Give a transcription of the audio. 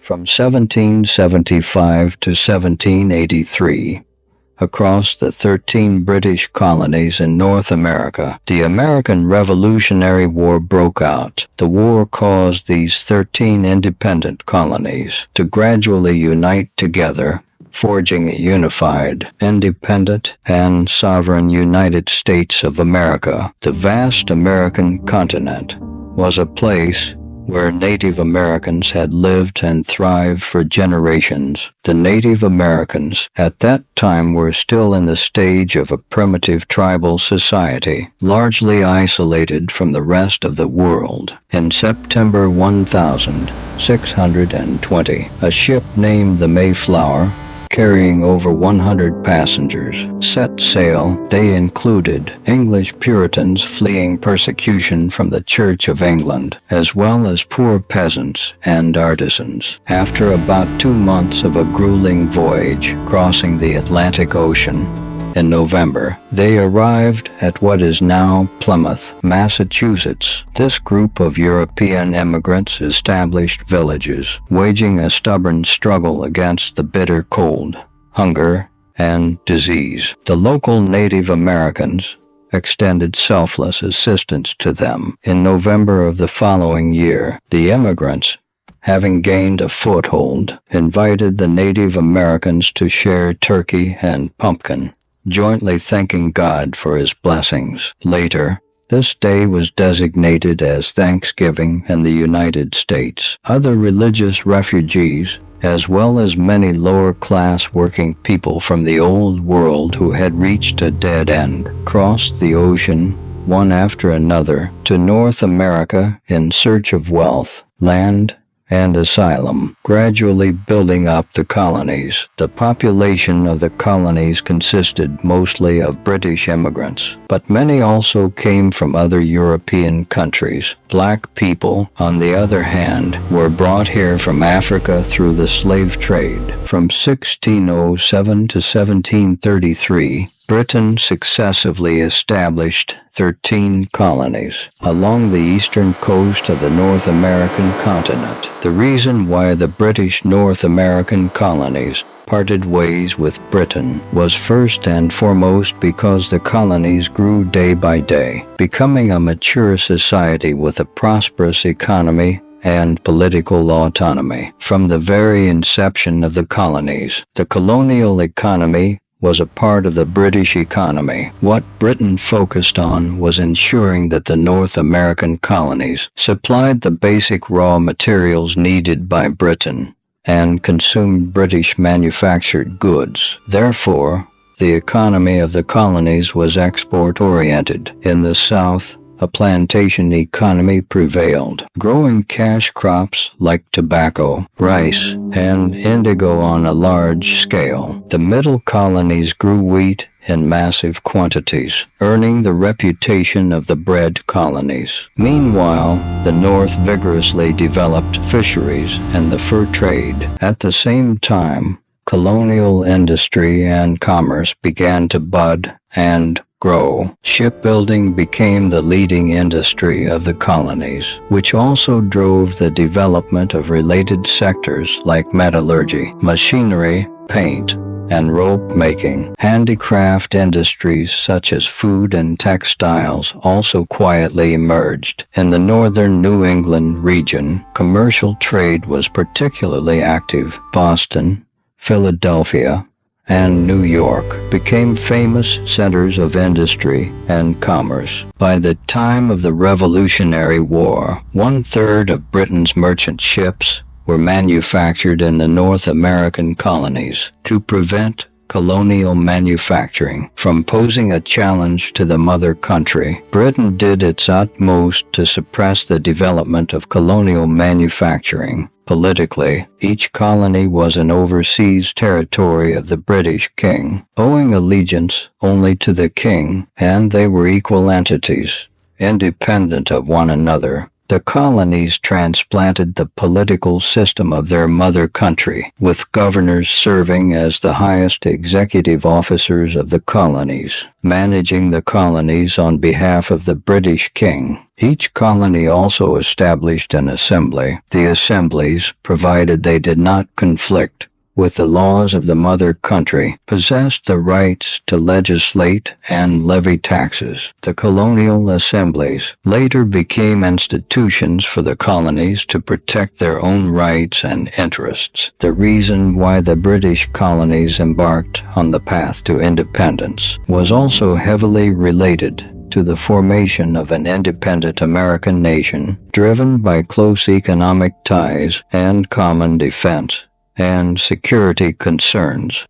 From 1775 to 1783, across the 13 British colonies in North America, the American Revolutionary War broke out. The war caused these 13 independent colonies to gradually unite together, forging a unified, independent, and sovereign United States of America. The vast American continent was a place where Native Americans had lived and thrived for generations. The Native Americans at that time were still in the stage of a primitive tribal society, largely isolated from the rest of the world. In September 1620, a ship named the Mayflower, carrying over 100 passengers, set sail. They included English Puritans fleeing persecution from the Church of England, as well as poor peasants and artisans. After about 2 months of a grueling voyage crossing the Atlantic Ocean, in November, they arrived at what is now Plymouth, Massachusetts. This group of European immigrants established villages, waging a stubborn struggle against the bitter cold, hunger, and disease. The local Native Americans extended selfless assistance to them. In November of the following year, the immigrants, having gained a foothold, invited the Native Americans to share turkey and pumpkin, jointly thanking God for his blessings. Later, this day was designated as Thanksgiving in the United States. Other religious refugees, as well as many lower-class working people from the Old World who had reached a dead end, crossed the ocean, one after another, to North America in search of wealth, land, and asylum, gradually building up the colonies. The population of the colonies consisted mostly of British immigrants, but many also came from other European countries. Black people, on the other hand, were brought here from Africa through the slave trade. From 1607 to 1733, Britain successively established 13 colonies along the eastern coast of the North American continent. The reason why the British North American colonies parted ways with Britain was first and foremost because the colonies grew day by day, becoming a mature society with a prosperous economy and political autonomy. From the very inception of the colonies, the colonial economy was a part of the British economy. What Britain focused on was ensuring that the North American colonies supplied the basic raw materials needed by Britain and consumed British manufactured goods. Therefore, the economy of the colonies was export-oriented. In the South, a plantation economy prevailed, growing cash crops like tobacco, rice, and indigo on a large scale. The middle colonies grew wheat in massive quantities, earning the reputation of the bread colonies. Meanwhile, the North vigorously developed fisheries and the fur trade. At the same time, colonial industry and commerce began to bud and grow. Shipbuilding became the leading industry of the colonies, which also drove the development of related sectors like metallurgy, machinery, paint, and rope making. Handicraft industries such as food and textiles also quietly emerged. In the northern New England region, commercial trade was particularly active. Boston, Philadelphia, and New York became famous centers of industry and commerce. By the time of the Revolutionary War, 1/3 of Britain's merchant ships were manufactured in the North American colonies. To prevent colonial manufacturing from posing a challenge to the mother country, Britain did its utmost to suppress the development of colonial manufacturing. Politically, each colony was an overseas territory of the British king, owing allegiance only to the king, and they were equal entities, independent of one another. The colonies transplanted the political system of their mother country, with governors serving as the highest executive officers of the colonies, managing the colonies on behalf of the British king. Each colony also established an assembly. The assemblies, provided they did not conflict with the laws of the mother country, possessed the rights to legislate and levy taxes. The colonial assemblies later became institutions for the colonies to protect their own rights and interests. The reason why the British colonies embarked on the path to independence was also heavily related to the formation of an independent American nation, driven by close economic ties and common defense and security concerns.